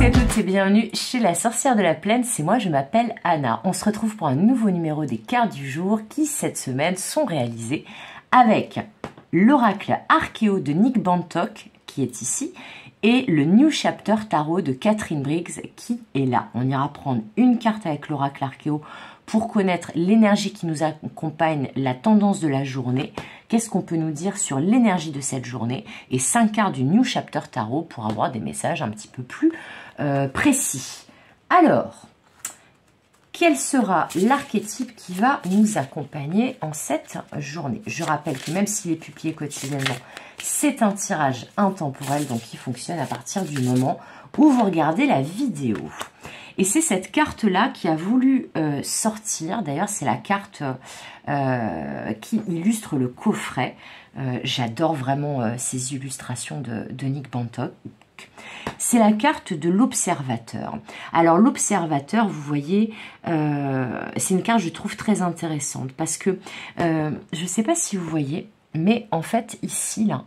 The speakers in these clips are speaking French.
à toutes et bienvenue chez la sorcière de la plaine, c'est moi, je m'appelle Anna. On se retrouve pour un nouveau numéro des cartes du jour qui cette semaine sont réalisées avec l'oracle Archéo de Nick Bantock qui est ici et le New Chapter Tarot de Catherine Briggs qui est là. On ira prendre une carte avec l'oracle Archéo pour connaître l'énergie qui nous accompagne, la tendance de la journée. Qu'est-ce qu'on peut nous dire sur l'énergie de cette journée? Et 5 cartes du New Chapter Tarot pour avoir des messages un petit peu plus précis. Alors, quel sera l'archétype qui va nous accompagner en cette journée? Je rappelle que même s'il est publié quotidiennement, c'est un tirage intemporel, donc qui fonctionne à partir du moment où vous regardez la vidéo. Et c'est cette carte-là qui a voulu sortir. D'ailleurs, c'est la carte qui illustre le coffret. J'adore vraiment ces illustrations de Nick Bantock. C'est la carte de l'observateur. Alors, l'observateur, vous voyez, c'est une carte, je trouve, très intéressante. Parce que, je ne sais pas si vous voyez, mais en fait, ici, là,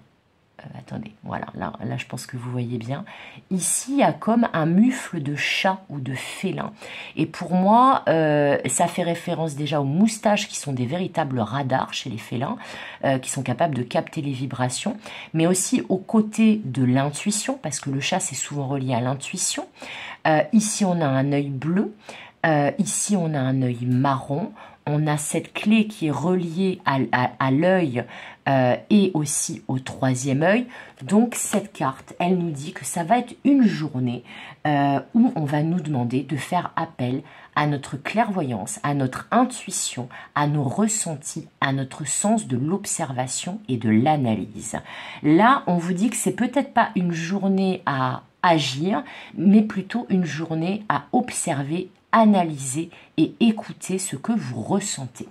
attendez, voilà, là, je pense que vous voyez bien. Ici, il y a comme un mufle de chat ou de félin. Et pour moi, ça fait référence déjà aux moustaches qui sont des véritables radars chez les félins, qui sont capables de capter les vibrations, mais aussi aux côtés de l'intuition, parce que le chat, c'est souvent relié à l'intuition. Ici, on a un œil bleu. Ici, on a un œil marron. On a cette clé qui est reliée à l'œil et aussi au troisième œil. Donc, cette carte, elle nous dit que ça va être une journée où on va nous demander de faire appel à notre clairvoyance, à notre intuition, à nos ressentis, à notre sens de l'observation et de l'analyse. Là, on vous dit que c'est peut-être pas une journée à agir, mais plutôt une journée à observer, analyser et écouter ce que vous ressentez.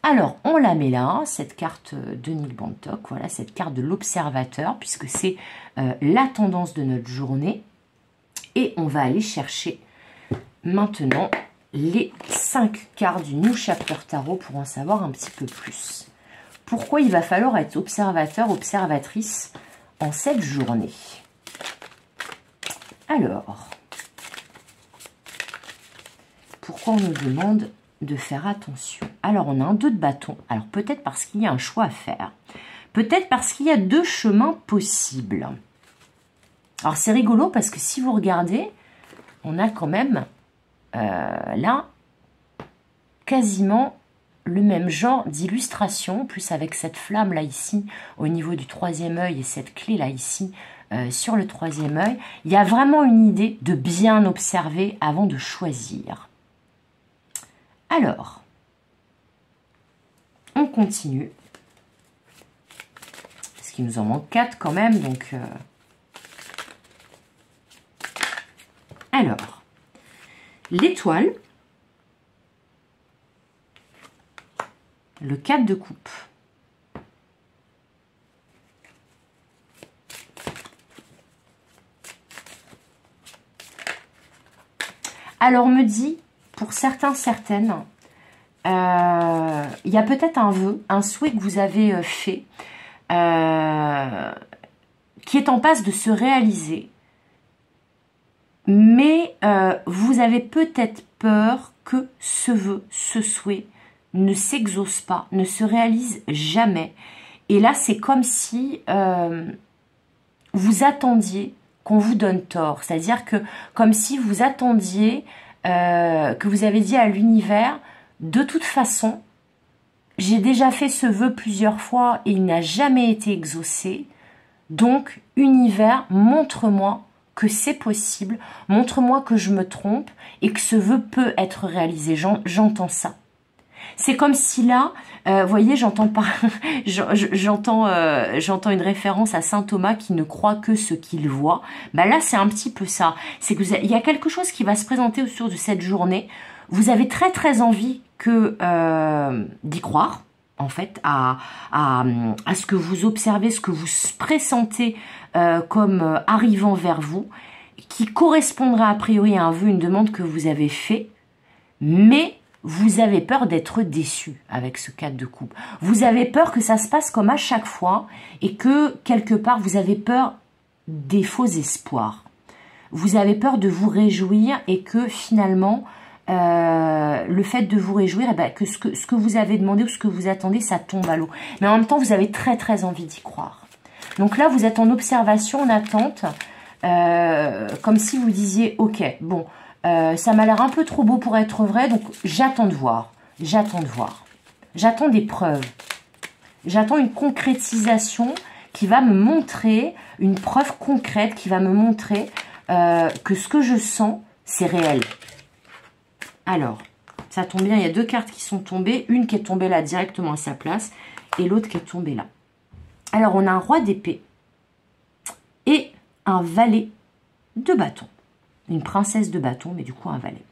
Alors, on la met là, cette carte de Nick Bantock, voilà, cette carte de l'observateur, puisque c'est la tendance de notre journée. Et on va aller chercher maintenant les 5 cartes du New Chapter Tarot pour en savoir un petit peu plus. Pourquoi il va falloir être observateur, observatrice en cette journée? Alors, pourquoi on nous demande de faire attention? Alors, on a un 2 de bâton. Alors, peut-être parce qu'il y a un choix à faire. Peut-être parce qu'il y a 2 chemins possibles. Alors, c'est rigolo parce que si vous regardez, on a quand même, là, quasiment le même genre d'illustration, plus avec cette flamme là ici, au niveau du troisième œil et cette clé là ici, sur le troisième œil. Il y a vraiment une idée de bien observer avant de choisir. Alors, on continue. Parce qu'il nous en manque 4 quand même, donc... Alors, l'étoile, le 4 de coupe, alors on me dit... Pour certains, certaines, il y a peut-être un vœu, un souhait que vous avez fait, qui est en passe de se réaliser. Mais vous avez peut-être peur que ce vœu, ce souhait, ne s'exauce pas, ne se réalise jamais. Et là, c'est comme si vous attendiez qu'on vous donne tort. C'est-à-dire que comme si vous attendiez... que vous avez dit à l'univers, de toute façon, j'ai déjà fait ce vœu plusieurs fois et il n'a jamais été exaucé. Donc, univers, montre-moi que c'est possible, montre-moi que je me trompe et que ce vœu peut être réalisé. J'entends ça. C'est comme si là, vous voyez, j'entends une référence à saint Thomas qui ne croit que ce qu'il voit. Ben là, c'est un petit peu ça. C'est que il y a quelque chose qui va se présenter autour de cette journée. Vous avez très très envie d'y croire, en fait, à ce que vous observez, ce que vous pressentez comme arrivant vers vous, qui correspondra a priori à un vœu, une demande que vous avez fait, mais vous avez peur d'être déçu avec ce 4 de coupe. Vous avez peur que ça se passe comme à chaque fois et que, quelque part, vous avez peur des faux espoirs. vous avez peur de vous réjouir et que finalement, le fait de vous réjouir, eh ben, que ce que vous avez demandé ou ce que vous attendez, ça tombe à l'eau. Mais en même temps, vous avez très très envie d'y croire. Donc là, vous êtes en observation, en attente, comme si vous disiez, ok, bon, ça m'a l'air un peu trop beau pour être vrai, donc j'attends de voir, j'attends de voir. J'attends des preuves. J'attends une concrétisation qui va me montrer, une preuve concrète qui va me montrer que ce que je sens, c'est réel. Alors, ça tombe bien, il y a deux cartes qui sont tombées. Une qui est tombée là directement à sa place et l'autre qui est tombée là. Alors, on a un roi d'épée et un valet de bâton. Une princesse de bâton, mais du coup un valet.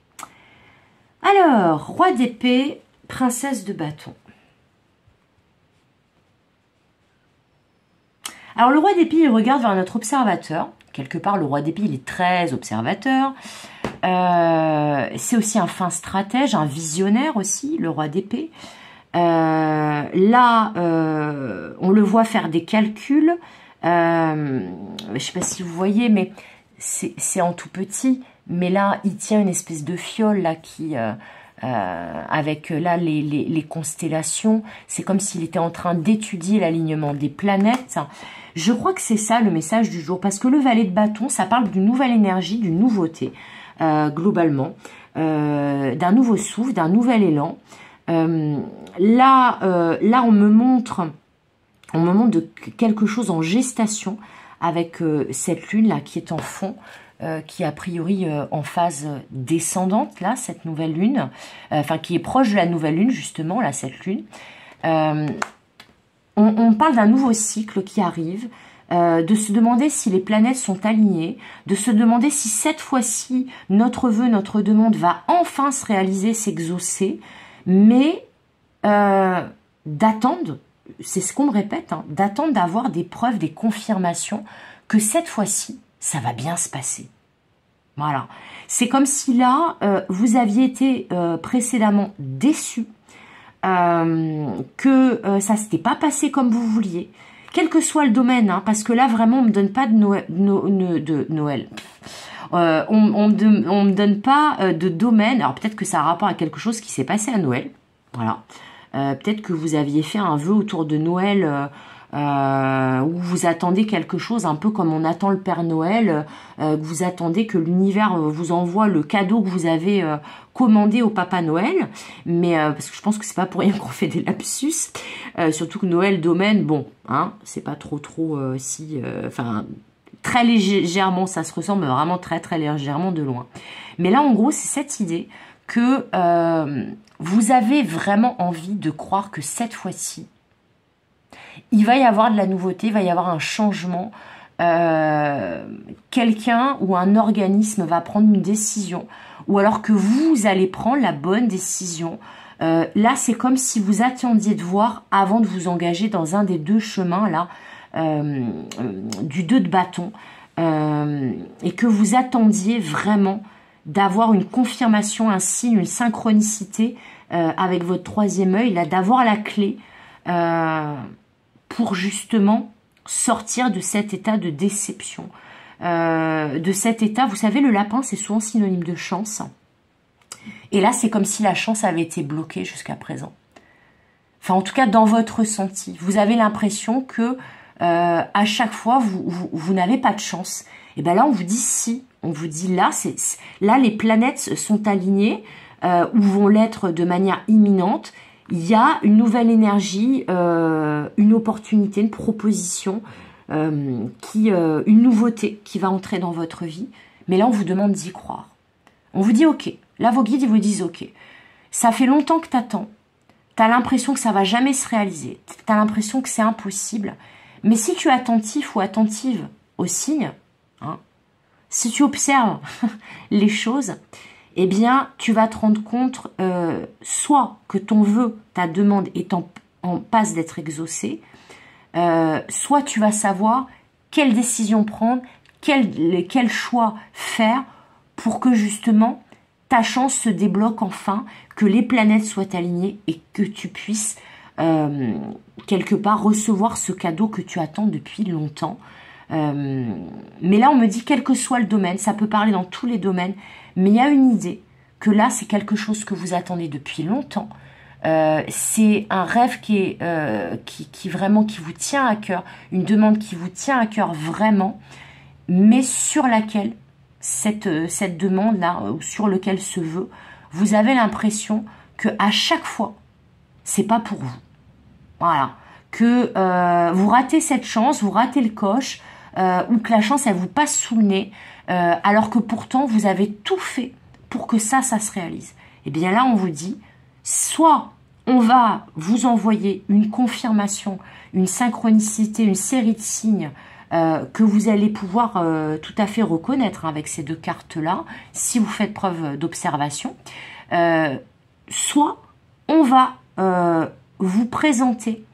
Alors, roi d'épée, princesse de bâton. Alors, le roi d'épée, il regarde vers notre observateur. Quelque part, le roi d'épée, il est très observateur. C'est aussi un fin stratège, un visionnaire aussi, le roi d'épée. Là, on le voit faire des calculs. Je ne sais pas si vous voyez, mais c'est en tout petit. Mais là, il tient une espèce de fiole là qui... avec là les constellations, c'est comme s'il était en train d'étudier l'alignement des planètes. Je crois que c'est ça le message du jour, parce que le valet de bâton, ça parle d'une nouvelle énergie, d'une nouveauté, globalement, d'un nouveau souffle, d'un nouvel élan. Là, on me montre de quelque chose en gestation avec cette lune là qui est en fond. Qui est a priori en phase descendante, là, cette nouvelle lune, enfin qui est proche de la nouvelle lune, justement, là, cette lune. On parle d'un nouveau cycle qui arrive, de se demander si les planètes sont alignées, de se demander si cette fois-ci, notre vœu, notre demande va enfin se réaliser, s'exaucer, mais d'attendre, c'est ce qu'on me répète, hein, d'attendre d'avoir des preuves, des confirmations que cette fois-ci, ça va bien se passer. Voilà. C'est comme si là, vous aviez été précédemment déçu, que ça ne s'était pas passé comme vous vouliez, quel que soit le domaine, hein, parce que là, vraiment, on ne me donne pas de Noël. On me donne pas de domaine. Alors, peut-être que ça a rapport à quelque chose qui s'est passé à Noël. Voilà. Peut-être que vous aviez fait un vœu autour de Noël... où vous attendez quelque chose un peu comme on attend le Père Noël, vous attendez que l'univers vous envoie le cadeau que vous avez commandé au Papa Noël, mais parce que je pense que c'est pas pour rien qu'on fait des lapsus, surtout que Noël, domaine, bon, hein, c'est pas trop enfin, très légèrement, ça se ressemble vraiment très très légèrement de loin. Mais là, en gros, c'est cette idée que vous avez vraiment envie de croire que cette fois-ci, il va y avoir de la nouveauté, il va y avoir un changement. Quelqu'un ou un organisme va prendre une décision, ou alors que vous allez prendre la bonne décision. Là, c'est comme si vous attendiez de voir avant de vous engager dans un des deux chemins là, du 2 de bâton, et que vous attendiez vraiment d'avoir une confirmation, un signe, une synchronicité avec votre troisième œil, là, d'avoir la clé pour justement sortir de cet état de déception, de cet état, vous savez, le lapin, c'est souvent synonyme de chance. Et là, c'est comme si la chance avait été bloquée jusqu'à présent. Enfin, en tout cas, dans votre ressenti, vous avez l'impression que à chaque fois, vous n'avez pas de chance. Et bien là, on vous dit si. On vous dit là, là, les planètes sont alignées, ou vont l'être de manière imminente. Il y a une nouvelle énergie, une opportunité, une proposition, une nouveauté qui va entrer dans votre vie. Mais là, on vous demande d'y croire. On vous dit ok. Là, vos guides, ils vous disent ok. Ça fait longtemps que tu attends. Tu as l'impression que ça va jamais se réaliser. Tu as l'impression que c'est impossible. Mais si tu es attentif ou attentive aux signes, hein, si tu observes les choses, eh bien, tu vas te rendre compte soit que ton vœu, ta demande est en passe d'être exaucée, soit tu vas savoir quelle décision prendre, quel choix faire pour que justement ta chance se débloque enfin, que les planètes soient alignées et que tu puisses quelque part recevoir ce cadeau que tu attends depuis longtemps. Mais là, on me dit, quel que soit le domaine, ça peut parler dans tous les domaines, mais il y a une idée que là, c'est quelque chose que vous attendez depuis longtemps. C'est un rêve qui vraiment qui vous tient à cœur, une demande qui vous tient à cœur vraiment, mais sur laquelle cette demande-là, ou sur lequel ce vœu, vous avez l'impression que à chaque fois, c'est pas pour vous. Voilà. Que vous ratez cette chance, vous ratez le coche, ou que la chance, elle vous passe sous le nez, alors que pourtant, vous avez tout fait pour que ça se réalise. Et bien là, on vous dit, soit on va vous envoyer une confirmation, une synchronicité, une série de signes que vous allez pouvoir tout à fait reconnaître avec ces deux cartes-là, si vous faites preuve d'observation. Soit on va vous présenter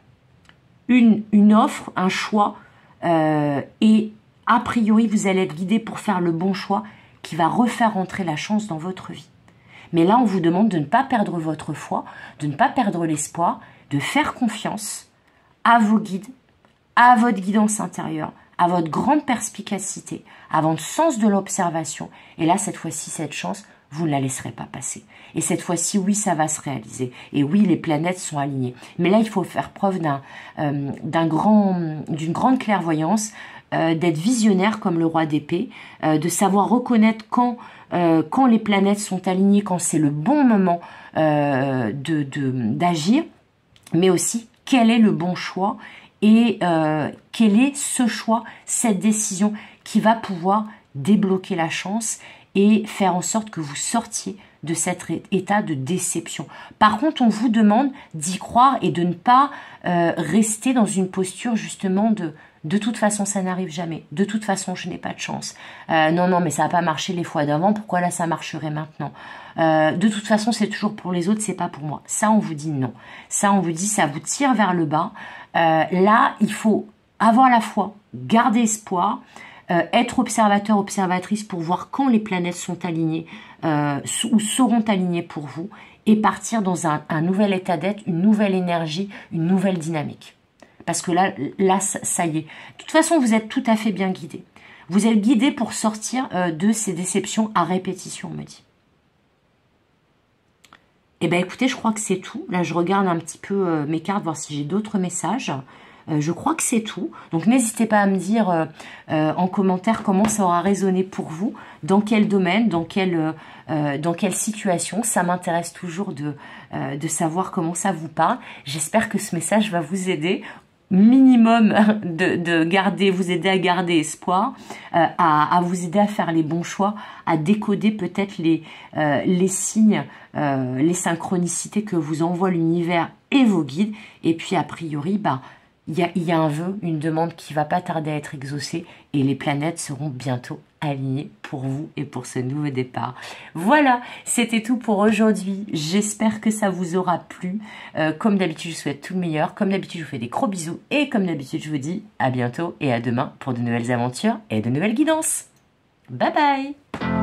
une offre, un choix, et a priori, vous allez être guidé pour faire le bon choix qui va refaire entrer la chance dans votre vie. Mais là, on vous demande de ne pas perdre votre foi, de ne pas perdre l'espoir, de faire confiance à vos guides, à votre guidance intérieure, à votre grande perspicacité, à votre sens de l'observation. Et là, cette fois-ci, cette chance, vous ne la laisserez pas passer. Et cette fois-ci, oui, ça va se réaliser. Et oui, les planètes sont alignées. Mais là, il faut faire preuve d'une grande clairvoyance, d'être visionnaire comme le roi d'épée, de savoir reconnaître quand les planètes sont alignées, quand c'est le bon moment d'agir, mais aussi quel est le bon choix et quel est ce choix, cette décision qui va pouvoir débloquer la chance et faire en sorte que vous sortiez de cet état de déception. Par contre, on vous demande d'y croire et de ne pas rester dans une posture justement de toute façon, ça n'arrive jamais. De toute façon, je n'ai pas de chance. Non, mais ça n'a pas marché les fois d'avant. Pourquoi là, ça marcherait maintenant? De toute façon, c'est toujours pour les autres, c'est pas pour moi. Ça, on vous dit non. Ça, on vous dit, ça vous tire vers le bas. Là, il faut avoir la foi, garder espoir, être observateur, observatrice pour voir quand les planètes sont alignées ou seront alignées pour vous et partir dans un nouvel état d'être, une nouvelle énergie, une nouvelle dynamique. Parce que là, ça y est. De toute façon, vous êtes tout à fait bien guidé. Vous êtes guidé pour sortir de ces déceptions à répétition, on me dit. Eh bien, écoutez, je crois que c'est tout. Là, je regarde un petit peu mes cartes, voir si j'ai d'autres messages. Je crois que c'est tout. Donc, n'hésitez pas à me dire en commentaire comment ça aura résonné pour vous, dans quel domaine, dans quelle situation. Ça m'intéresse toujours de savoir comment ça vous parle. J'espère que ce message va vous aider minimum de vous aider à garder espoir, à vous aider à faire les bons choix, à décoder peut-être les signes, les synchronicités que vous envoie l'univers et vos guides. Et puis, a priori, il y a un vœu, une demande qui va pas tarder à être exaucée et les planètes seront bientôt alignées pour vous et pour ce nouveau départ. Voilà, c'était tout pour aujourd'hui. J'espère que ça vous aura plu. Comme d'habitude, je vous souhaite tout le meilleur. Comme d'habitude, je vous fais des gros bisous. Et comme d'habitude, je vous dis à bientôt et à demain pour de nouvelles aventures et de nouvelles guidances. Bye bye!